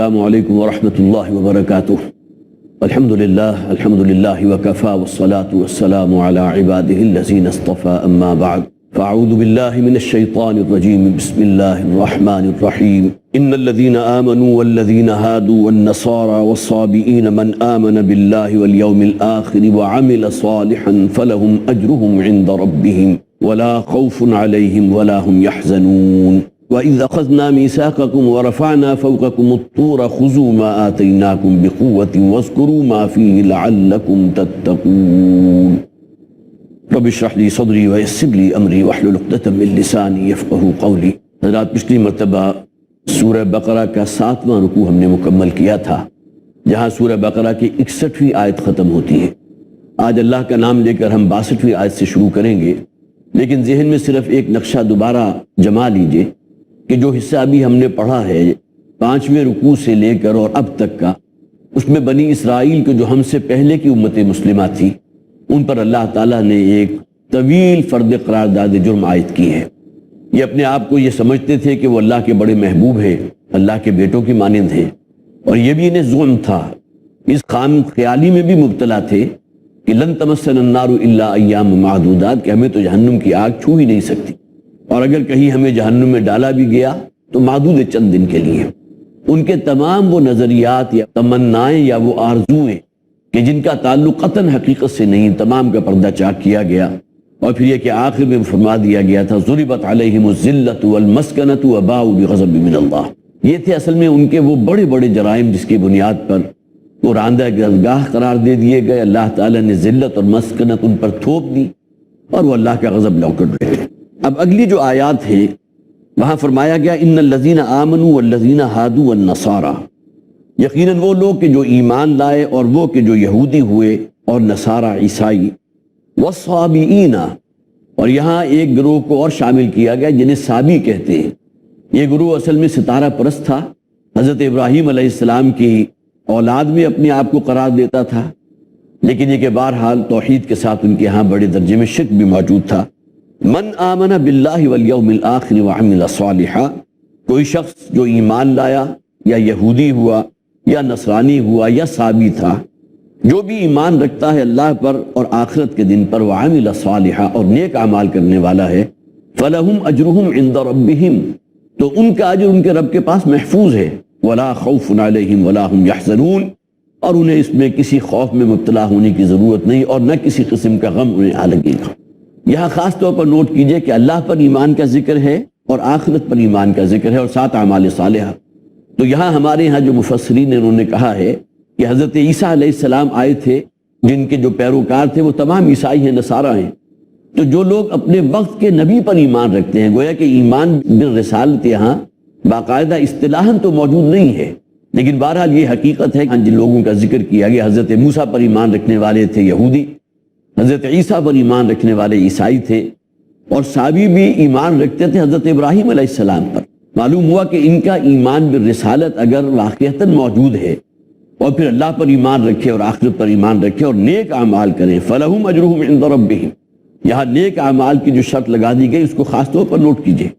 السلام علیکم ورحمۃ اللہ وبرکاتہ۔ الحمد للہ وکفی والصلاة والسلام علی عبادہ الذین اصطفى اما بعد فاعوذ باللہ من الشیطان الرجیم بسم اللہ الرحمن الرحیم ان الذین آمنوا والذین ہادوا والنصارى والصابئین من آمن باللہ والیوم الآخر وعمل صالحا فلہم اجرہم عند ربہم ولا خوف علیہم ولا هم يحزنون وَإِذْ أَخَذْنَا مِيثَاقَكُمْ وَرَفَعْنَا فَوْقَكُمُ الطُّورَ خُذُوا مَا آتَيْنَاكُمْ بِقُوَّةٍ وَاذْكُرُوا مَا فِيهِ لَعَلَّكُمْ تَتَّقُونَ رب اشرح لي صدري ويسر لي أمري واحلل عقدة من لساني يفقهوا قولي۔ حضرات، پچھلی مرتبہ سورہ بقرہ کا 7واں رکوع ہم نے مکمل کیا تھا، جہاں سورہ بقرہ کی 61ویں آیت ختم ہوتی ہے۔ آج اللہ کا نام لے کر ہم 62ویں آیت سے شروع کریں گے، لیکن ذہن میں صرف ایک نقشہ دوبارہ جما لیجئے کہ جو حصہ ابھی ہم نے پڑھا ہے 5ویں رکوع سے لے کر اور اب تک کا، اس میں بنی اسرائیل کے جو ہم سے پہلے کی امت مسلمہ تھی، ان پر اللہ تعالیٰ نے ایک طویل فرد قرارداد جرم عائد کی ہے۔ یہ اپنے آپ کو یہ سمجھتے تھے کہ وہ اللہ کے بڑے محبوب ہیں، اللہ کے بیٹوں کی مانند ہیں، اور یہ بھی انہیں ظلم تھا، اس خام خیالی میں بھی مبتلا تھے کہ لن تمسنا النار الا ایام معدودات، کہ ہمیں تو جہنم کی آگ چھو ہی نہیں سکتی، اور اگر کہیں ہمیں جہنم میں ڈالا بھی گیا تو محدود چند دن کے لیے۔ ان کے تمام وہ نظریات یا تمنائیں یا وہ آرزویں کہ جن کا تعلق قطعاً حقیقت سے نہیں، تمام کا پردہ چاک کیا گیا، اور پھر یہ کہ آخر میں فرما دیا گیا تھا ضربت علیہم الذلۃ والمسکنۃ وباؤوا بغضب من اللہ۔ یہ تھے اصل میں ان کے وہ بڑے بڑے جرائم جس کی بنیاد پر وہ راندہ گزگاہ قرار دے دیے گئے۔ اللہ تعالیٰ نے ذلت اور مسکنت ان پر تھوپ دی اور وہ اللہ کا غضب لوٹ رہے تھے۔ اب اگلی جو آیات ہیں وہاں فرمایا گیا ان الذین آمنوا والذین ہادوا والنصارى، یقیناً وہ لوگ کہ جو ایمان لائے اور وہ کہ جو یہودی ہوئے اور نصارہ عیسائی، والصابئین، اور یہاں ایک گروہ کو اور شامل کیا گیا جنہیں صابی کہتے ہیں۔ یہ گروہ اصل میں ستارہ پرست تھا، حضرت ابراہیم علیہ السلام کی اولاد میں اپنے آپ کو قرار دیتا تھا، لیکن یہ کہ بہرحال توحید کے ساتھ ان کے ہاں بڑے درجے میں شرک بھی موجود تھا۔ من آمن باللہ والیوم الآخر وعمل صالحا، کوئی شخص جو ایمان لایا یا یہودی ہوا یا نصرانی ہوا یا صابی تھا، جو بھی ایمان رکھتا ہے اللہ پر اور آخرت کے دن پر، وعمل صالحا، اور نیک اعمال کرنے والا ہے، فلہم اجرہم عند ربہم، تو ان کا اجر ان کے رب کے پاس محفوظ ہے، ولا خوف علیہم ولا هم یحزنون، اور انہیں اس میں کسی خوف میں مبتلا ہونے کی ضرورت نہیں اور نہ کسی قسم کا غم انہیں آ لگے گا۔ یہاں خاص طور پر نوٹ کیجئے کہ اللہ پر ایمان کا ذکر ہے اور آخرت پر ایمان کا ذکر ہے اور ساتھ اعمال صالحہ۔ تو یہاں ہمارے ہاں جو مفسرین نے انہوں نے کہا ہے کہ حضرت عیسیٰ علیہ السلام آئے تھے، جن کے جو پیروکار تھے وہ تمام عیسائی ہیں، نصارہ ہیں۔ تو جو لوگ اپنے وقت کے نبی پر ایمان رکھتے ہیں، گویا کہ ایمان بالرسالت یہاں باقاعدہ اصطلاحاً تو موجود نہیں ہے، لیکن بہرحال یہ حقیقت ہے کہ جن لوگوں کا ذکر کیا گیا، حضرت موسیٰ پر ایمان رکھنے والے تھے یہودی، حضرت عیسیٰ پر ایمان رکھنے والے عیسائی تھے، اور صابی بھی ایمان رکھتے تھے حضرت ابراہیم علیہ السلام پر۔ معلوم ہوا کہ ان کا ایمان بالرسالت اگر واقعتاً موجود ہے اور پھر اللہ پر ایمان رکھے اور آخرت پر ایمان رکھے اور نیک اعمال کریں، فلہم اجرہم عند ربہم، یہاں نیک اعمال کی جو شرط لگا دی گئی اس کو خاص طور پر نوٹ کیجئے۔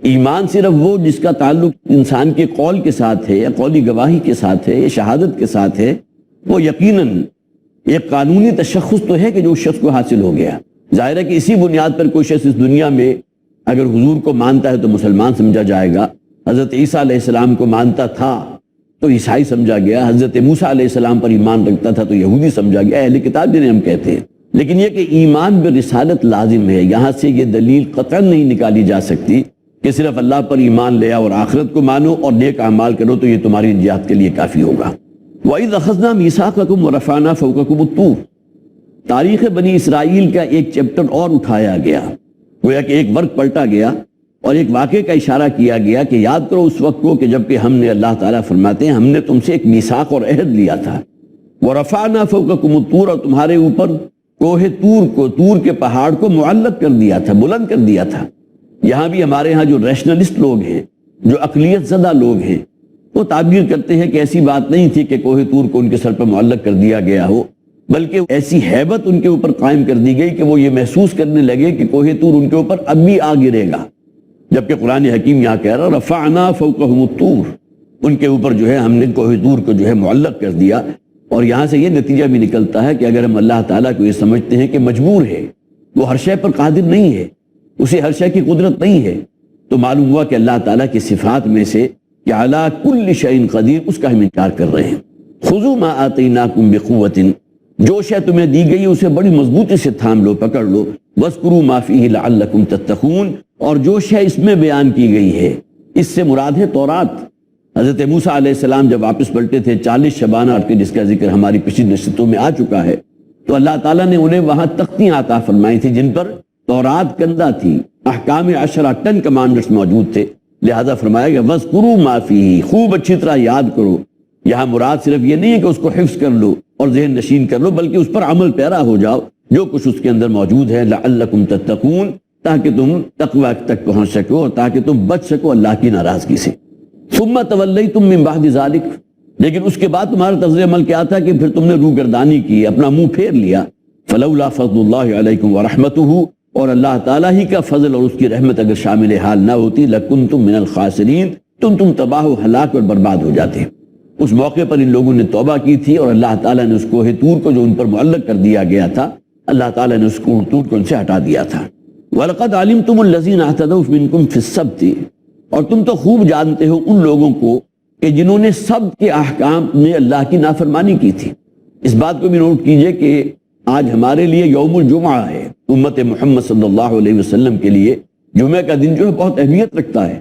ایمان صرف وہ جس کا تعلق انسان کے قول کے ساتھ ہے یا قولی گواہی کے ساتھ ہے یا شہادت کے ساتھ ہے، وہ یقیناً ایک قانونی تشخص تو ہے کہ جو اس شخص کو حاصل ہو گیا۔ ظاہر ہے کہ اسی بنیاد پر کوئی شخص اس دنیا میں اگر حضور کو مانتا ہے تو مسلمان سمجھا جائے گا، حضرت عیسیٰ علیہ السلام کو مانتا تھا تو عیسائی سمجھا گیا، حضرت موسیٰ علیہ السلام پر ایمان رکھتا تھا تو یہودی سمجھا گیا، اہل کتاب جنہیں ہم کہتے ہیں۔ لیکن یہ کہ ایمان بالرسالت لازم ہے، یہاں سے یہ دلیل قطعاً نہیں نکالی جا سکتی کہ صرف اللہ پر ایمان لے اور آخرت کو مانو اور نیک اعمال کرو تو یہ تمہاری نجات کے لیے کافی ہوگا۔ وَإِذْ أَخَذْنَا مِيثَاقَكُمْ وَرَفَعْنَا فَوْقَكُمُ الطُّورَ، تاریخ بنی اسرائیل کا ایک چیپٹر اور اٹھایا گیا، گویا کہ ایک ورق پلٹا گیا اور ایک واقعے کا اشارہ کیا گیا کہ یاد کرو اس وقت کو کہ جب کہ ہم نے، اللہ تعالیٰ فرماتے ہیں، ہم نے تم سے ایک میثاق اور عہد لیا تھا، وَرَفَعْنَا فَوْقَكُمُ الطُّورَ، اور تمہارے اوپر کوہ طور کو، طور کے پہاڑ کو معلق کر دیا تھا، بلند کر دیا تھا۔ یہاں بھی ہمارے ہاں جو ریشنلسٹ لوگ ہیں، جو عقلیت زدہ لوگ ہیں، وہ تعبیر کرتے ہیں کہ ایسی بات نہیں تھی کہ کوہ طور کو ان کے سر پر معلق کر دیا گیا ہو، بلکہ ایسی ہیبت ان کے اوپر قائم کر دی گئی کہ وہ یہ محسوس کرنے لگے کہ کوہ طور ان کے اوپر اب بھی آ گرے گا، جبکہ قرآن حکیم یہاں کہہ رہا رفعنا فوقہم الطور، ان کے اوپر جو ہے ہم نے کوہ طور کو جو ہے معلق کر دیا۔ اور یہاں سے یہ نتیجہ بھی نکلتا ہے کہ اگر ہم اللہ تعالیٰ کو یہ سمجھتے ہیں کہ مجبور ہے، وہ ہر شے پر قادر نہیں ہے، اسے ہر شے کی قدرت نہیں ہے، تو معلوم ہوا کہ اللہ تعالیٰ کی صفات میں سے کہ علی کل شیء قدیر، اس کا ہم انکار کر رہے ہیں۔ خذوا ما آتیناکم بقوۃ، جو شے تمہیں دی گئی اسے بڑی مضبوطی سے تھام لو، پکڑ لو۔ واذکروا ما فیہ لعلکم تتقون، اور جو شے اس میں بیان کی گئی ہے، اس سے مراد ہے تورات۔ حضرت موسیٰ علیہ السلام جب واپس پلٹے تھے 40 شبانہ کے جس کا ذکر ہماری پچھلی نشستوں میں آ چکا ہے، تو اللہ تعالیٰ نے انہیں وہاں تختیاں عطا فرمائی تھی جن پر تورات کندہ تھی، احکام 10 10 کمانڈرز موجود تھے، لہذا فرمایا کہ وَاذْكُرُوا مَا فِيهِ، خوب اچھی طرح یاد کرو۔ یہاں مراد صرف یہ نہیں ہے کہ اس کو حفظ کر لو اور ذہن نشین کر لو، بلکہ اس پر عمل پیرا ہو جاؤ، جو کچھ اس کے اندر موجود ہے، لعلکم تتقون، تاکہ تم تقوی تک پہنچ سکو اور تاکہ تم بچ سکو اللہ کی ناراضگی سے۔ ثم تولیتم من بعد ذلک، لیکن اس کے بعد تمہارا طرز عمل کیا تھا کہ پھر تم نے روگردانی کی، اپنا منہ پھیر لیا۔ فلولا فضل اللہ علیکم ورحمتہ، اور اللہ تعالیٰ ہی کا فضل اور اس کی رحمت اگر شامل حال نہ ہوتی، لکنتم من الخاسرین، تم تباہ و ہلاک اور برباد ہو جاتے۔ اس موقع پر ان لوگوں نے توبہ کی تھی اور اللہ تعالیٰ نے اس کوہ طور کو جو ان پر معلق کر دیا گیا تھا، اللہ تعالیٰ نے اس کوہ طور کو ان سے ہٹا دیا تھا۔ وَلَقَدْ عَلِمْتُمُ الَّذِينَ اهْتَدَوْا مِنْكُمْ فِي السَّبْتِ، اور تم تو خوب جانتے ہو ان لوگوں کو کہ جنہوں نے سبت کے احکام میں اللہ کی نافرمانی کی تھی۔ اس بات کو بھی نوٹ کیجئے کہ آج ہمارے لیے یوم الجمعہ ہے، امت محمد صلی اللہ علیہ وسلم کے لیے جمعہ کا دن جو ہے بہت اہمیت رکھتا ہے،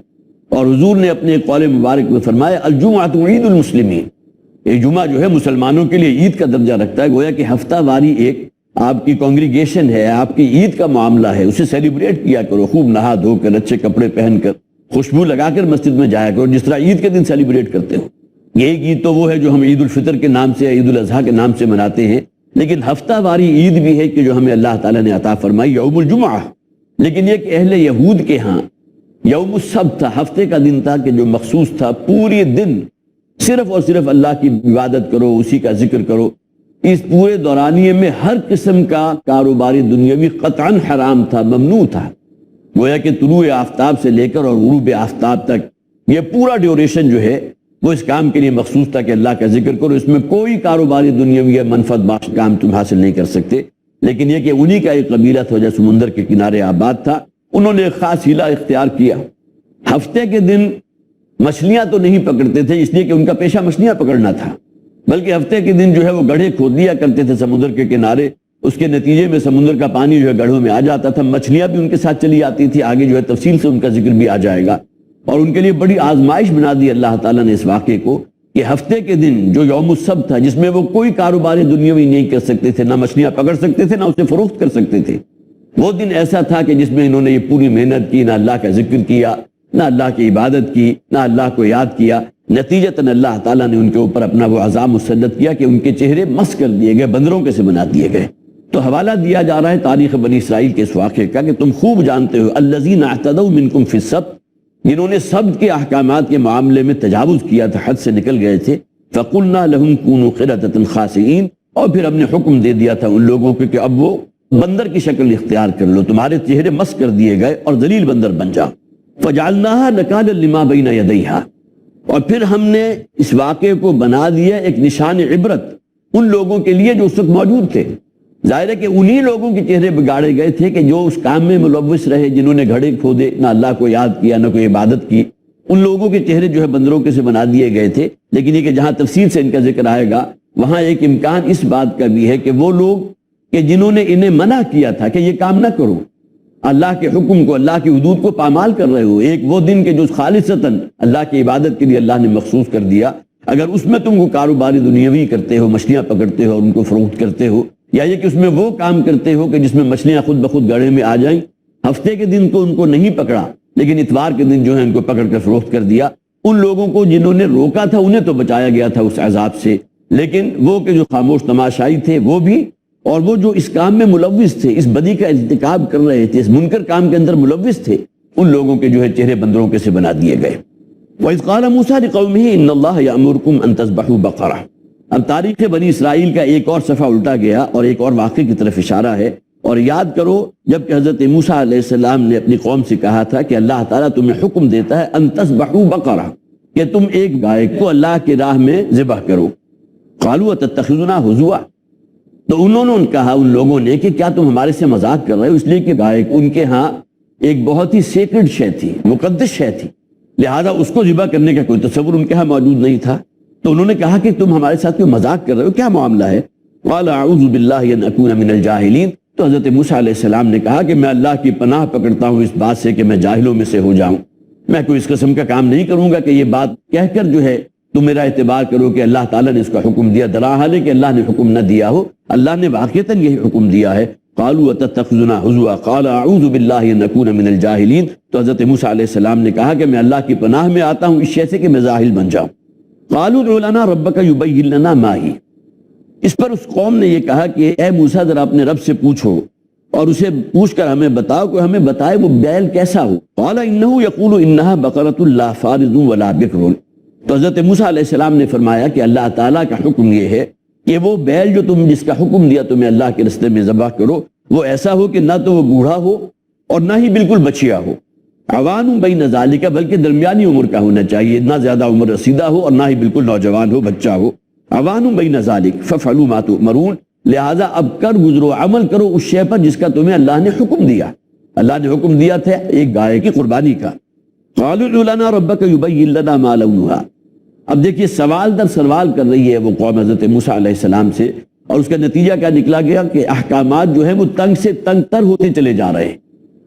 اور حضور نے اپنے قول مبارک میں فرمایا الجمعۃ عید المسلمین، یہ جمعہ جو ہے مسلمانوں کے لیے عید کا درجہ رکھتا ہے، گویا کہ ہفتہ واری ایک آپ کی کانگریگیشن ہے، آپ کی عید کا معاملہ ہے، اسے سیلیبریٹ کیا کرو، خوب نہا دھو کر، اچھے کپڑے پہن کر، خوشبو لگا کر مسجد میں جایا کرو، جس طرح عید کے دن سیلیبریٹ کرتے ہو۔ یہ عید تو وہ ہے جو ہم عید الفطر کے نام سے، عید الاضحیٰ کے نام سے مناتے ہیں، لیکن ہفتہ واری عید بھی ہے کہ جو ہمیں اللہ تعالیٰ نے عطا فرمائی، یوم الجمعہ۔ لیکن یہ کہ اہل یہود کے ہاں یوم السبت تھا، ہفتے کا دن تھا کہ جو مخصوص تھا، پورے دن صرف اور صرف اللہ کی عبادت کرو، اسی کا ذکر کرو۔ اس پورے دورانیے میں ہر قسم کا کاروباری دنیاوی قطعاً حرام تھا، ممنوع تھا۔ گویا کہ طلوع آفتاب سے لے کر اور غروب آفتاب تک یہ پورا ڈیوریشن جو ہے وہ اس کام کے لیے مخصوص تھا کہ اللہ کا ذکر کرو، اس میں کوئی کاروباری دنیاوی یا منفعت بخش کام تم حاصل نہیں کر سکتے۔ لیکن یہ کہ انہی کا ایک قبیلہ تھا جو سمندر کے کنارے آباد تھا، انہوں نے ایک خاص ہیلہ اختیار کیا۔ ہفتے کے دن مچھلیاں تو نہیں پکڑتے تھے اس لیے کہ ان کا پیشہ مچھلیاں پکڑنا تھا، بلکہ ہفتے کے دن جو ہے وہ گڑھے کھود دیا کرتے تھے سمندر کے کنارے، اس کے نتیجے میں سمندر کا پانی جو ہے گڑھوں میں آ جاتا تھا، مچھلیاں بھی ان کے ساتھ چلی آتی تھی، آگے جو ہے تفصیل سے ان کا ذکر بھی آ جائے گا۔ اور ان کے لیے بڑی آزمائش بنا دی اللہ تعالیٰ نے اس واقعے کو کہ ہفتے کے دن جو یوم السبت تھا، جس میں وہ کوئی کاروباری دنیاوی نہیں کر سکتے تھے، نہ مچھلیاں پکڑ سکتے تھے، نہ اسے فروخت کر سکتے تھے، وہ دن ایسا تھا کہ جس میں انہوں نے یہ پوری محنت کی، نہ اللہ کا ذکر کیا، نہ اللہ کی عبادت کی، نہ اللہ کو یاد کیا۔ نتیجتاً اللہ تعالیٰ نے ان کے اوپر اپنا وہ عذاب مسلط کیا کہ ان کے چہرے مس کر دیے گئے، بندروں کے سے بنا دیے گئے۔ تو حوالہ دیا جا رہا ہے تاریخ بنی اسرائیل کے اس واقعے کا کہ تم خوب جانتے ہو الذین اعتدوا منکم فی السبت، جنہوں نے سبت کے احکامات کے معاملے میں تجاوز کیا تھا، حد سے نکل گئے تھے، فقلنا لهم كونوا قردة خاسئین، اور پھر ہم نے حکم دے دیا تھا ان لوگوں کو کہ اب وہ بندر کی شکل اختیار کر لو، تمہارے چہرے مس کر دیے گئے اور ذلیل بندر بن جاؤ۔ فجعلناها نکالا لما بین یدیہا، اور پھر ہم نے اس واقعے کو بنا دیا ایک نشان عبرت ان لوگوں کے لیے جو اس وقت موجود تھے۔ ظاہر ہے کہ انہی لوگوں کے چہرے بگاڑے گئے تھے کہ جو اس کام میں ملوث رہے، جنہوں نے گھڑے کھودے، نہ اللہ کو یاد کیا، نہ کوئی عبادت کی، ان لوگوں کے چہرے جو ہے بندروں کے سے بنا دیے گئے تھے۔ لیکن یہ کہ جہاں تفصیل سے ان کا ذکر آئے گا، وہاں ایک امکان اس بات کا بھی ہے کہ وہ لوگ کہ جنہوں نے انہیں منع کیا تھا کہ یہ کام نہ کرو، اللہ کے حکم کو، اللہ کی حدود کو پامال کر رہے ہو، ایک وہ دن کے جو خالصتاً اللہ کی عبادت کے لیے اللہ نے مخصوص کر دیا، اگر اس میں تم کو کاروباری دنیاوی کرتے ہو، مچھلیاں پکڑتے ہو اور ان کو فروخت کرتے ہو، یا یہ کہ اس میں وہ کام کرتے ہو کہ جس میں مچھلیاں خود بخود گڑھے میں آ جائیں، ہفتے کے دن تو ان کو نہیں پکڑا لیکن اتوار کے دن جو ہے ان کو پکڑ کر فروخت کر دیا، ان لوگوں کو جنہوں نے روکا تھا انہیں تو بچایا گیا تھا اس عذاب سے، لیکن وہ کہ جو خاموش تماشائی تھے وہ بھی، اور وہ جو اس کام میں ملوث تھے، اس بدی کا ارتکاب کر رہے تھے، اس منکر کام کے اندر ملوث تھے، ان لوگوں کے جو ہے چہرے بندروں کے سے بنا دیے گئے۔ وَإِذْ قَالَ مُوسَىٰ لِقَوْمِهِ إِنَّ اللَّهَ يَأْمُرُكُمْ أَن تَذْبَحُوا بَقَرَةً۔ اب تاریخ بنی اسرائیل کا ایک اور صفحہ الٹا گیا اور ایک اور واقعے کی طرف اشارہ ہے، اور یاد کرو جب کہ حضرت موسیٰ علیہ السلام نے اپنی قوم سے کہا تھا کہ اللہ تعالیٰ تمہیں حکم دیتا ہے ان تذبحوا بقرہ، کہ تم ایک گائے کو اللہ کی راہ میں ذبح کرو۔ قالوا اتتخذنا ہزوا، تو انہوں نے کہا ان لوگوں نے کہ کیا تم ہمارے سے مذاق کر رہے ہو، اس لیے کہ گائے ان کے ہاں ایک بہت ہی سیکرڈ شے تھی، مقدس شے تھی، لہذا اس کو ذبح کرنے کا کوئی تصور ان کے ہاں موجود نہیں تھا۔ تو انہوں نے کہا کہ تم ہمارے ساتھ کوئی مذاق کر رہے ہو، کیا معاملہ ہے؟ قال اعوذ باللہ ان اکون من الجاہلین، تو حضرت موسیٰ علیہ السلام نے کہا کہ میں اللہ کی پناہ پکڑتا ہوں اس بات سے کہ میں جاہلوں میں سے ہو جاؤں، میں کوئی اس قسم کا کام نہیں کروں گا کہ یہ بات کہہ کر جو ہے تم میرا اعتبار کرو کہ اللہ تعالیٰ نے اس کا حکم دیا، دراحال ہے کہ اللہ نے حکم نہ دیا ہو، اللہ نے واقعتاً یہی حکم دیا ہے۔ قالوا اتتخذنا ہزوا قال اعوذ باللہ ان اکون من الجاہلین، تو حضرت موسیٰ علیہ السلام نے کہا کہ میں اللہ کی پناہ میں آتا ہوں اس شے سے کہ میں جاہل بن جاؤں۔ قالوا ادع لنا ربک یبین لنا ما ہی، اس پر اس قوم نے یہ کہا کہ اے موسیٰ ذرا اپنے رب سے پوچھو اور اسے پوچھ کر ہمیں بتاؤ کہ ہمیں بتائے وہ بیل کیسا ہو۔ قال انہ یقول انہا بقرۃ لا فارض ولا بکر، تو حضرت موسیٰ علیہ السلام نے فرمایا کہ اللہ تعالیٰ کا حکم یہ ہے کہ وہ بیل جو تم جس کا حکم دیا تمہیں اللہ کے راستے میں ذبح کرو، وہ ایسا ہو کہ نہ تو وہ بوڑھا ہو اور نہ ہی بالکل بچیا ہو، عوان بین ذالک، بلکہ درمیانی عمر کا ہونا چاہیے، نہ زیادہ عمر رسیدہ ہو اور نہ ہی بالکل نوجوان ہو، بچہ ہو، عوان بین ذالک ففعلوا ما تؤمرون، لہذا اب کر گزرو، عمل کرو اس شے پر جس کا تمہیں اللہ نے حکم دیا۔ اللہ نے حکم دیا تھا ایک گائے کی قربانی کا۔ قالوا ادع لنا ربک یبین لنا ما لونها، اب دیکھیے سوال در سوال کر رہی ہے وہ قوم حضرت موسیٰ علیہ السلام سے، اور اس کا نتیجہ کیا نکلا گیا کہ احکامات جو ہیں وہ تنگ سے تنگ تر ہوتے چلے جا رہے ہیں۔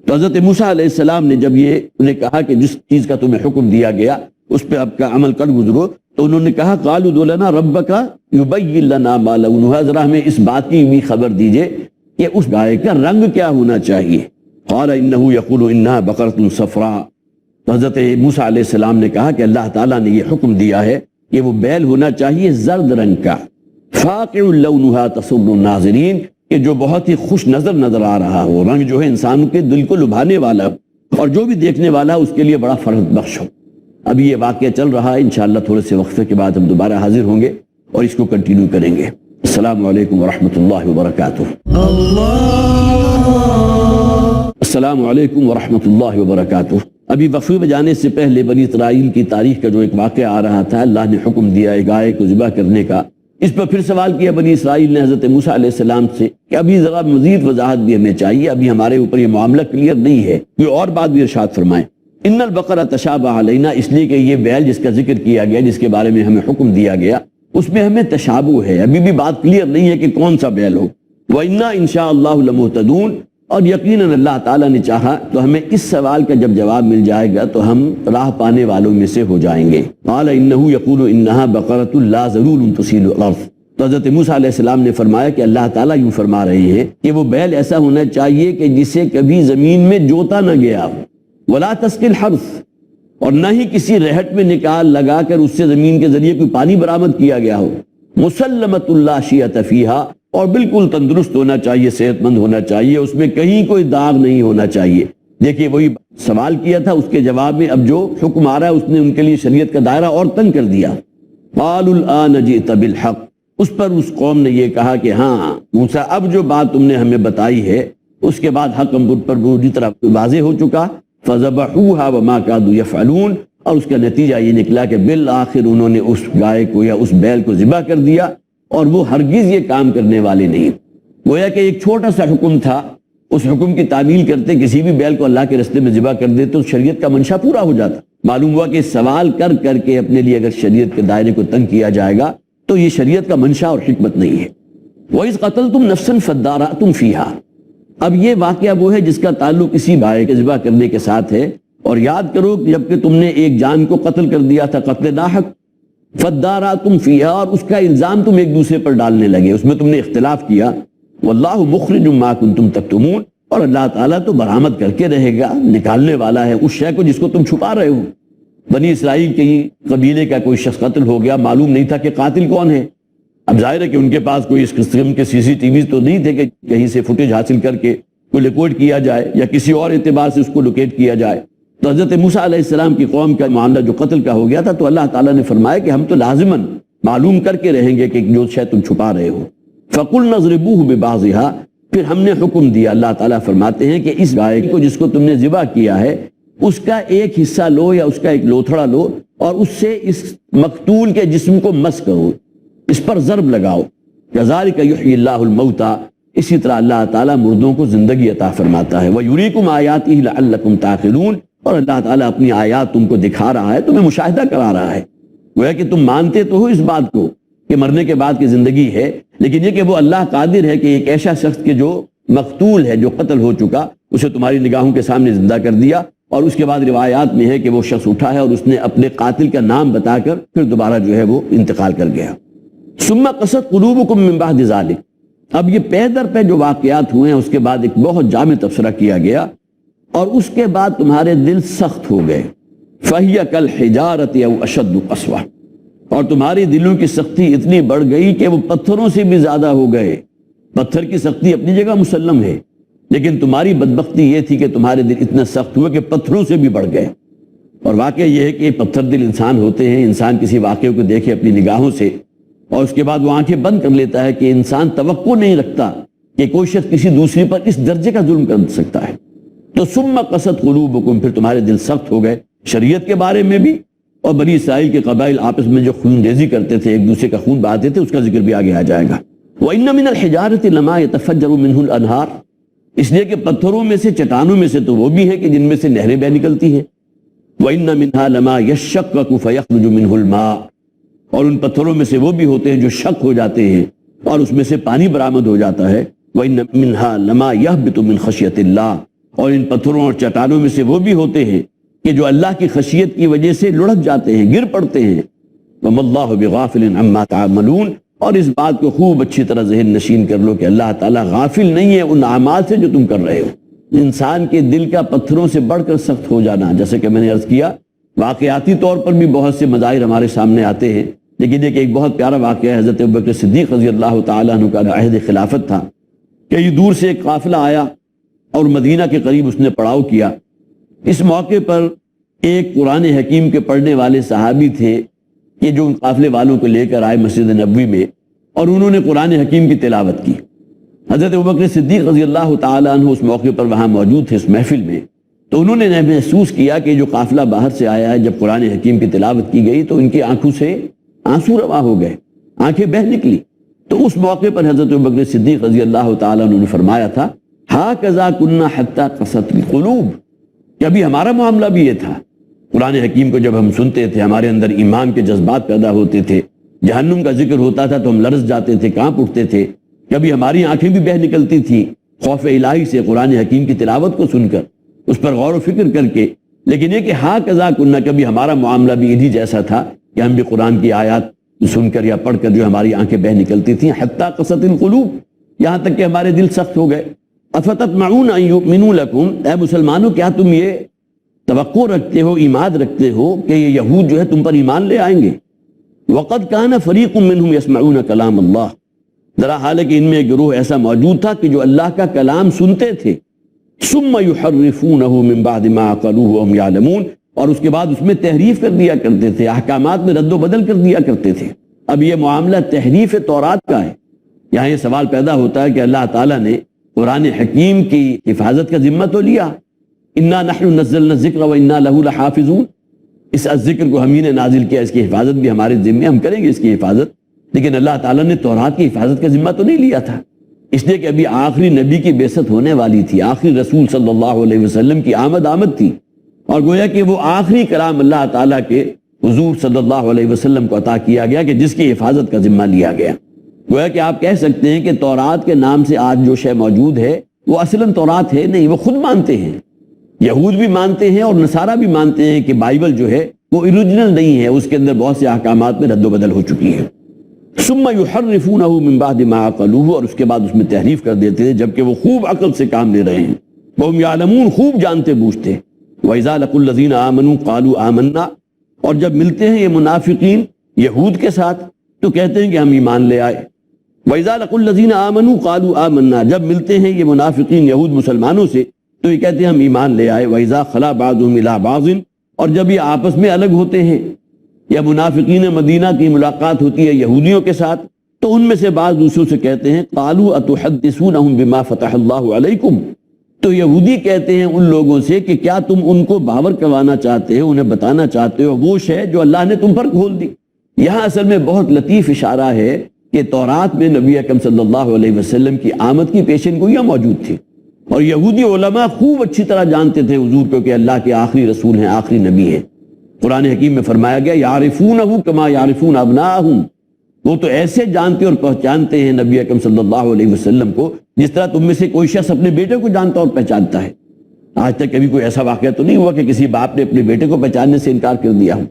تو حضرت موسیٰ علیہ السلام نے جب یہ انہیں کہا کہ جس چیز کا تمہیں حکم دیا گیا اس پہ اب کا عمل کر گزرو، تو انہوں نے کہا قالوا ادع لنا ربک یبین لنا ما لونها، ذرا ہمیں اس بات کی بھی خبر دیجئے کہ اس گائے کا رنگ کیا ہونا چاہیے۔ قال انہ یقول انہا بقرۃ صفراء، تو حضرت موسیٰ علیہ السلام نے کہا کہ اللہ تعالیٰ نے یہ حکم دیا ہے کہ وہ بیل ہونا چاہیے زرد رنگ کا، فاقع لونها تسر الناظرین، کہ جو بہت ہی خوش نظر آ رہا ہو، رنگ جو ہے انسانوں کے دل کو لبھانے والا ہو اور جو بھی دیکھنے والا اس کے لیے بڑا فرحت بخش ہو۔ ابھی یہ واقعہ چل رہا ہے، انشاءاللہ تھوڑے سے وقفے کے بعد ہم دوبارہ حاضر ہوں گے اور اس کو کنٹینیو کریں گے۔ السلام علیکم ورحمۃ اللہ وبرکاتہ۔ السلام علیکم ورحمۃ اللہ وبرکاتہ۔ ابھی وقفے میں جانے سے پہلے بنی اسرائیل کی تاریخ کا جو ایک واقعہ آ رہا تھا، اللہ نے حکم دیا ہے گائے کو ذبح کرنے کا، اس پر پھر سوال کیا بنی اسرائیل نے حضرت موسیٰ علیہ السلام سے کہ ابھی ذرا مزید وضاحت بھی ہمیں چاہیے، ابھی ہمارے اوپر یہ معاملہ کلیئر نہیں ہے، کوئی اور بات بھی ارشاد فرمائیں۔ ان البقرہ تشابہ علینا، اس لیے کہ یہ بیل جس کا ذکر کیا گیا، جس کے بارے میں ہمیں حکم دیا گیا، اس میں ہمیں تشابہ ہے، ابھی بھی بات کلیئر نہیں ہے کہ کون سا بیل ہو۔ وَإِنَّا إِن شَاءَ اللَّهُ لَمُهْتَدُونَ، اور یقیناً اللہ تعالیٰ نے چاہا تو ہمیں اس سوال کا جب جواب مل جائے گا تو ہم راہ پانے والوں میں سے ہو جائیں گے۔ قال انہ یقول انہا بقرۃ لا ذلول تثیر الارض، تو حضرت موسیٰ علیہ السلام نے فرمایا کہ اللہ تعالیٰ یوں فرما رہے ہیں کہ وہ بیل ایسا ہونا چاہیے کہ جسے کبھی زمین میں جوتا نہ گیا ہو، ولا تسقی الحرث، اور نہ ہی کسی رہٹ میں نکال لگا کر اس سے زمین کے ذریعے کوئی پانی برآمد کیا گیا ہو، مسلمۃ لا شیۃ فیہا، اور بالکل تندرست ہونا چاہیے، صحت مند ہونا چاہیے، اس میں کہیں کوئی داغ نہیں ہونا چاہیے۔ دیکھیے وہی سوال کیا تھا، اس کے جواب میں اب جو حکم آ رہا ہے اس نے ان کے لیے شریعت کا دائرہ اور تنگ کر دیا۔ قالوا الآن جئت بالحق، اس پر اس قوم نے یہ کہا کہ ہاں موسیٰ اب جو بات تم نے ہمیں بتائی ہے اس کے بعد حق ہم پر پوری طرح واضح ہو چکا۔ فذبحوها وما كادوا يفعلون، اور اس کا نتیجہ یہ نکلا کہ بالآخر انہوں نے اس گائے کو یا اس بیل کو ذبح کر دیا، اور وہ ہرگز یہ کام کرنے والے نہیں۔ گویا کہ ایک چھوٹا سا حکم تھا، اس حکم کی تعمیل کرتے کسی بھی بیل کو اللہ کے راستے میں ذبح کر دے تو شریعت کا منشا پورا ہو جاتا۔ معلوم ہوا کہ سوال کر کر کے اپنے لیے اگر شریعت کے دائرے کو تنگ کیا جائے گا تو یہ شریعت کا منشا اور حکمت نہیں ہے۔ وَإِذْ قَتَلْتُمْ نَفْسًا فَادَّارَأْتُمْ فِيهَا، اب یہ واقعہ وہ ہے جس کا تعلق اسی گائے کے ذبح کرنے کے ساتھ ہے، اور یاد کرو کہ جب کہ تم نے ایک جان کو قتل کر دیا تھا، قتل ناحق، فَادَّارَأْتُمْ فِيهَا، اور اس کا الزام تم ایک دوسرے پر ڈالنے لگے، اس میں تم نے اختلاف کیا۔ وَاللَّهُ مُخْرِجٌ مَا كُنْتُمْ تَكْتُمُونَ، اور اللہ تعالیٰ تو برآمد کر کے رہے گا، نکالنے والا ہے اس شے کو جس کو تم چھپا رہے ہو۔ بنی اسرائیل کے قبیلے کا کوئی شخص قتل ہو گیا، معلوم نہیں تھا کہ قاتل کون ہے۔ اب ظاہر ہے کہ ان کے پاس کوئی اس قسم کے CCTV تو نہیں تھے کہ کہیں سے فوٹیج حاصل کر کے کوئی ریکارڈ کیا جائے یا کسی اور اعتبار سے اس کو لوکیٹ کیا جائے۔ تو حضرت موسیٰ علیہ السلام کی قوم کا معاملہ جو قتل کا ہو گیا تھا، تو اللہ تعالیٰ نے فرمایا کہ ہم تو لازماً معلوم کر کے رہیں گے کہ جو شے تم چھپا رہے ہو۔ فَقُلْنَا اضْرِبُوهُ بِبَعْضِهَا، پھر ہم نے حکم دیا، اللہ تعالیٰ فرماتے ہیں کہ اس گائے کو جس کو تم نے ذبح کیا ہے اس کا ایک حصہ لو یا اس کا ایک لوتھڑا لو اور اس سے اس مقتول کے جسم کو مس کرو، اس پر ضرب لگاؤ۔ کذالک یحیی اللہ الموتیٰ، اسی طرح اللہ تعالیٰ مردوں کو زندگی عطا فرماتا ہے۔ ویریکم آیاتہ لعلکم تعقلون، اور اللہ تعالیٰ اپنی آیات تم کو دکھا رہا ہے، تمہیں مشاہدہ کرا رہا ہے۔ گویا کہ تم مانتے تو ہو اس بات کو کہ مرنے کے بعد کی زندگی ہے، لیکن یہ کہ وہ اللہ قادر ہے کہ ایک ایسا شخص کے جو مقتول ہے، جو قتل ہو چکا، اسے تمہاری نگاہوں کے سامنے زندہ کر دیا، اور اس کے بعد روایات میں ہے کہ وہ شخص اٹھا ہے اور اس نے اپنے قاتل کا نام بتا کر پھر دوبارہ جو ہے وہ انتقال کر گیا۔ ثم قست قلوبکم من بعد ذلک، اب یہ پے در پہ جو واقعات ہوئے ہیں اس کے بعد ایک بہت جامع تبصرہ کیا گیا، اور اس کے بعد تمہارے دل سخت ہو گئے۔ فَهِيَ كَالْحِجَارَةِ أَوْ أَشَدُّ قَسْوَةً، اور تمہاری دلوں کی سختی اتنی بڑھ گئی کہ وہ پتھروں سے بھی زیادہ ہو گئے۔ پتھر کی سختی اپنی جگہ مسلم ہے، لیکن تمہاری بدبختی یہ تھی کہ تمہارے دل اتنا سخت ہوئے کہ پتھروں سے بھی بڑھ گئے۔ اور واقعہ یہ ہے کہ پتھر دل انسان ہوتے ہیں، انسان کسی واقعے کو دیکھے اپنی نگاہوں سے اور اس کے بعد وہ آنکھیں بند کر لیتا ہے کہ انسان توقع نہیں رکھتا کہ کوئی شخص کسی دوسری پر اس درجے کا ظلم کر سکتا ہے۔ تو ثم قست قلوبکم، پھر تمہارے دل سخت ہو گئے شریعت کے بارے میں بھی، اور بنی اسرائیل کے قبائل آپس میں جو خون ریزی کرتے تھے، ایک دوسرے کا خون بہاتے تھے، اس کا ذکر بھی آگے آ جائے گا۔ وَإِنَّ مِنَ الْحِجَارَةِ لَمَا يَتَفَجَّرُ مِنْهُ الْأَنْهَارُ، اس لیے کہ پتھروں میں سے، چٹانوں میں سے تو وہ بھی ہے کہ جن میں سے نہریں بہ نکلتی ہیں۔ وَإِنَّ مِنْهَا لَمَا يَشَّقَّقُ فَيَخْرُجُ مِنْهُ الْمَاءُ، اور ان پتھروں میں سے وہ بھی ہوتے ہیں جو شق ہو جاتے ہیں اور اس میں سے پانی برآمد ہو جاتا ہے۔ وَإِنَّ مِنْهَا لَمَا يَهْبِطُ مِنْ خَشْيَةِ اللَّهِ، اور ان پتھروں اور چٹانوں میں سے وہ بھی ہوتے ہیں کہ جو اللہ کی خشیت کی وجہ سے لڑک جاتے ہیں، گر پڑتے ہیں۔ وَمَا اللَّهُ بِغَافِلٍ عَمَّا تَعْمَلُونَ، اور اس بات کو خوب اچھی طرح ذہن نشین کر لو کہ اللہ تعالیٰ غافل نہیں ہے ان اعمال سے جو تم کر رہے ہو۔ انسان کے دل کا پتھروں سے بڑھ کر سخت ہو جانا، جیسے کہ میں نے عرض کیا، واقعاتی طور پر بھی بہت سے مظاہر ہمارے سامنے آتے ہیں، لیکن ایک بہت پیارا واقعہ ہے۔ حضرت ابوبکر صدیق رضی اللہ تعالیٰ عنہ کا عہد خلافت تھا، کئی دور سے ایک قافلہ آیا اور مدینہ کے قریب اس نے پڑاؤ کیا۔ اس موقع پر ایک قرآن حکیم کے پڑھنے والے صحابی تھے کہ جو ان قافلے والوں کو لے کر آئے مسجد نبوی میں، اور انہوں نے قرآن حکیم کی تلاوت کی۔ حضرت ابوبکر صدیق رضی اللہ تعالیٰ عنہ اس موقع پر وہاں موجود تھے اس محفل میں، تو انہوں نے محسوس کیا کہ جو قافلہ باہر سے آیا ہے، جب قرآن حکیم کی تلاوت کی گئی تو ان کی آنکھوں سے آنسو روا ہو گئے، آنکھیں بہہ نکلی۔ تو اس موقع پر حضرت ابوبکر صدیق رضی اللہ تعالیٰ عنہ نے فرمایا تھا، ہاکذا کنا حتی قست القلوب، کہ ابھی ہمارا معاملہ بھی یہ تھا۔ قرآن حکیم کو جب ہم سنتے تھے، ہمارے اندر ایمان کے جذبات پیدا ہوتے تھے، جہنم کا ذکر ہوتا تھا تو ہم لرز جاتے تھے، کانپ اٹھتے تھے، کبھی ہماری آنکھیں بھی بہہ نکلتی تھی خوف الہی سے قرآن حکیم کی تلاوت کو سن کر، اس پر غور و فکر کر کے۔ لیکن یہ کہ ہاکذا کنا، کبھی ہمارا معاملہ بھی انہی جیسا تھا کہ ہم بھی قرآن کی آیات سن کر یا پڑھ کر جو ہماری آنکھیں بہہ نکلتی تھیں، حتی قست القلوب، یہاں تک کہ ہمارے دل سخت ہو گئے۔ افتطمعون ان یؤمنوا لکم، اے مسلمانوں کیا تم یہ توقع رکھتے ہو، ایمان رکھتے ہو کہ یہ یہود جو ہے تم پر ایمان لے آئیں گے؟ وقد کان فریق منہم یسمعون کلام اللہ، ذرا حال ہے کہ ان میں ایک گروہ ایسا موجود تھا کہ جو اللہ کا کلام سنتے تھے، ثم یحرفونہ من بعد ما عقلوہ وہم یعلمون، اور اس کے بعد اس میں تحریف کر دیا کرتے تھے، احکامات میں رد و بدل کر دیا کرتے تھے۔ اب یہ معاملہ تحریف تورات کا ہے۔ یہاں یہ سوال پیدا ہوتا ہے کہ اللہ تعالیٰ نے قرآن حکیم کی حفاظت کا ذمہ تو لیا، انا نحن نزلنا الذکر وانا لہ لحافظون، اس ذکر کو ہم ہی نے نازل کیا، اس کی حفاظت بھی ہمارے ذمہ، ہم کریں گے اس کی حفاظت۔ لیکن اللہ تعالیٰ نے تورات کی حفاظت کا ذمہ تو نہیں لیا تھا، اس لیے کہ ابھی آخری نبی کی بعثت ہونے والی تھی، آخری رسول صلی اللہ علیہ وسلم کی آمد تھی، اور گویا کہ وہ آخری کلام اللہ تعالیٰ کے حضور صلی اللہ علیہ وسلم کو عطا کیا گیا کہ جس کی حفاظت کا ذمہ لیا گیا۔ گویا کہ آپ کہہ سکتے ہیں کہ تورات کے نام سے آج جو شے موجود ہے وہ اصلاً تورات ہے نہیں، وہ خود مانتے ہیں، یہود بھی مانتے ہیں اور نصارہ بھی مانتے ہیں کہ بائبل جو ہے وہ اوریجنل نہیں ہے، اس کے اندر بہت سے احکامات میں رد و بدل ہو چکی ہے۔ ثم یحرفونہ من بعد ما عقلوہ، اور اس کے بعد اس میں تحریف کر دیتے ہیں جبکہ وہ خوب عقل سے کام لے رہے ہیں، وہم یعلمون، خوب جانتے بوجھتے۔ وَإِذَا لَقُوا الَّذِينَ آمَنُوا قَالُوا آمَنَّا، اور جب ملتے ہیں یہ منافقین یہود کے ساتھ تو کہتے ہیں کہ ہم ایمان لے آئے۔ وَإِذَا لَقُوا الَّذِينَ آمَنُوا قَالُوا آمَنَّا، جب ملتے ہیں یہ منافقین یہود مسلمانوں سے تو یہ کہتے ہیں ہم ایمان لے آئے۔ وَإِذَا خَلَا بَعْضُهُمْ إِلَىٰ بَعْضٍ، اور جب یہ آپس میں الگ ہوتے ہیں یا منافقین مدینہ کی ملاقات ہوتی ہے یہودیوں کے ساتھ تو ان میں سے بعض دوسروں سے کہتے ہیں قَالُوا أَتُحَدِّثُونَهُمْ بِمَا فَتَحَ اللَّهُ عَلَيْكُمْ، تو یہودی کہتے ہیں ان لوگوں سے کہ کیا تم ان کو باور کروانا چاہتے ہو، انہیں بتانا چاہتے ہو وہ شے جو اللہ نے تم پر کھول دی۔ یہاں اصل میں بہت لطیف اشارہ ہے کہ تورات میں نبی اکرم صلی اللہ علیہ وسلم کی آمد کی پیشن گوئیاں موجود تھی، اور یہودی علماء خوب اچھی طرح جانتے تھے حضور کو کہ اللہ کے آخری رسول ہیں، آخری نبی ہیں۔ قرآن حکیم میں فرمایا گیا یعرفونہ کما یعرفون ابناءہم، وہ تو ایسے جانتے اور پہچانتے ہیں نبی اکرم صلی اللہ علیہ وسلم کو جس طرح تم میں سے کوئی شخص اپنے بیٹے کو جانتا اور پہچانتا ہے۔ آج تک کبھی کوئی ایسا واقعہ تو نہیں ہوا کہ کسی باپ نے اپنے بیٹے کو پہچاننے سے انکار کر دیا ہو۔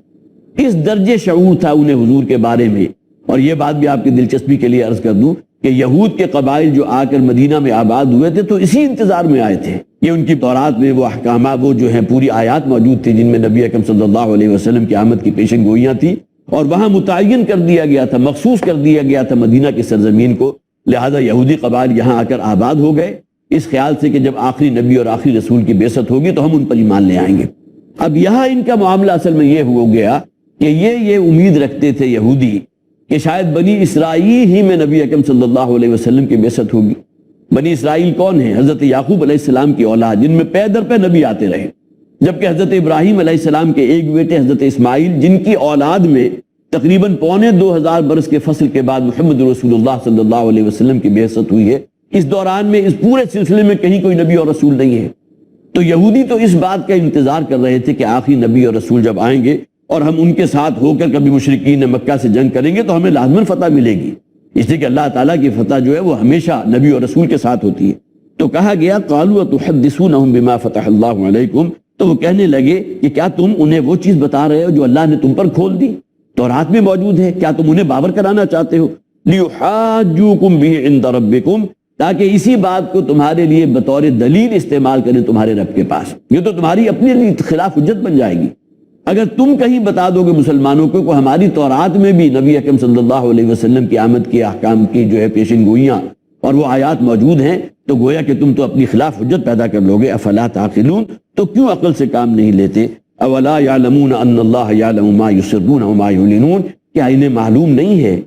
اس درجے شعور تھا انہیں حضور کے بارے میں۔ اور یہ بات بھی آپ کی دلچسپی کے لیے عرض کر دوں کہ یہود کے قبائل جو آ کر مدینہ میں آباد ہوئے تھے تو اسی انتظار میں آئے تھے کہ ان کی تورات میں وہ احکامات، وہ جو ہیں پوری آیات موجود تھی جن میں نبی اکرم صلی اللہ علیہ وسلم کی آمد کی پیشن گوئیاں تھیں، اور وہاں متعین کر دیا گیا تھا، مخصوص کر دیا گیا تھا مدینہ کی سرزمین کو، لہذا یہودی قبائل یہاں آ کر آباد ہو گئے اس خیال سے کہ جب آخری نبی اور آخری رسول کی بعثت ہوگی تو ہم ان پر ایمان لے آئیں گے۔ اب یہاں ان کا معاملہ اصل میں یہ ہو گیا کہ یہ امید رکھتے تھے یہودی کہ شاید بنی اسرائیل ہی میں نبی اکرم صلی اللہ علیہ وسلم کی بعثت ہوگی۔ بنی اسرائیل کون ہیں؟ حضرت یعقوب علیہ السلام کی اولاد، جن میں پے در پہ نبی آتے رہے، جبکہ حضرت ابراہیم علیہ السلام کے ایک بیٹے حضرت اسماعیل، جن کی اولاد میں تقریباً 2500 برس کے فصل کے بعد محمد رسول اللہ صلی اللہ علیہ وسلم کی بعثت ہوئی ہے، اس دوران میں اس پورے سلسلے میں کہیں کوئی نبی اور رسول نہیں ہے۔ تو یہودی تو اس بات کا انتظار کر رہے تھے کہ آخری نبی اور رسول جب آئیں گے اور ہم ان کے ساتھ ہو کر کبھی مشرکین مکہ سے جنگ کریں گے تو ہمیں لازماً فتح ملے گی، اس لیے کہ اللہ تعالیٰ کی فتح جو ہے وہ ہمیشہ نبی اور رسول کے ساتھ ہوتی ہے۔ تو کہا گیا قالوا تحدثونہم بما فتح اللہ علیکم، تو وہ کہنے لگے کہ کیا تم انہیں وہ چیز بتا رہے ہو جو اللہ نے تم پر کھول دی، تورات میں موجود ہے، کیا تم انہیں باور کرانا چاہتے ہو؟ لیحاجوکم بہ عند ربکم، تاکہ اسی بات کو تمہارے لیے بطور دلیل استعمال کریں تمہارے رب کے پاس، یہ تو تمہاری اپنے لیے خلاف حجت بن جائے گی۔ اگر تم کہیں بتا دو گے مسلمانوں کو کہ ہماری تورات میں بھی نبی اکرم صلی اللہ علیہ وسلم کی آمد کے احکام کی جو ہے پیشن گوئیاں اور وہ آیات موجود ہیں، تو گویا کہ تم تو اپنی خلاف حجت پیدا کر لو گے۔ افلا تعقلون، تو کیوں عقل سے کام نہیں لیتے؟ اولا یعلمون ان اللہ یعلم ما یسرون وما یعلنون، کیا انہیں معلوم نہیں ہے،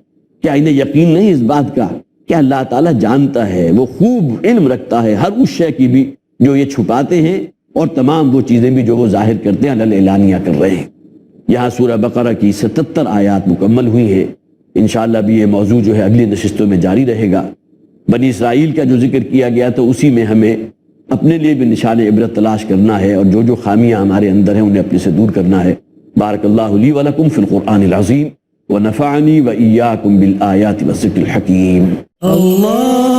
کیا انہیں یقین نہیں اس بات کا کہ اللہ تعالیٰ جانتا ہے، وہ خوب علم رکھتا ہے ہر اس شے کی بھی جو یہ چھپاتے ہیں اور تمام وہ چیزیں بھی جو وہ ظاہر کرتے ہیں اعلانیہ کر رہے ہیں۔ یہاں سورہ بقرہ کی 77 آیات مکمل ہوئی ہیں۔ انشاءاللہ بھی یہ موضوع جو ہے اگلی نشستوں میں جاری رہے گا۔ بنی اسرائیل کا جو ذکر کیا گیا تو اسی میں ہمیں اپنے لیے بھی نشان عبرت تلاش کرنا ہے، اور جو خامیاں ہمارے اندر ہیں انہیں اپنے سے دور کرنا ہے۔ بارک اللہ لی ولکم فی القرآن العظیم ونفعنی وإیاکم بالآیات والذکر الحکیم۔ اللہ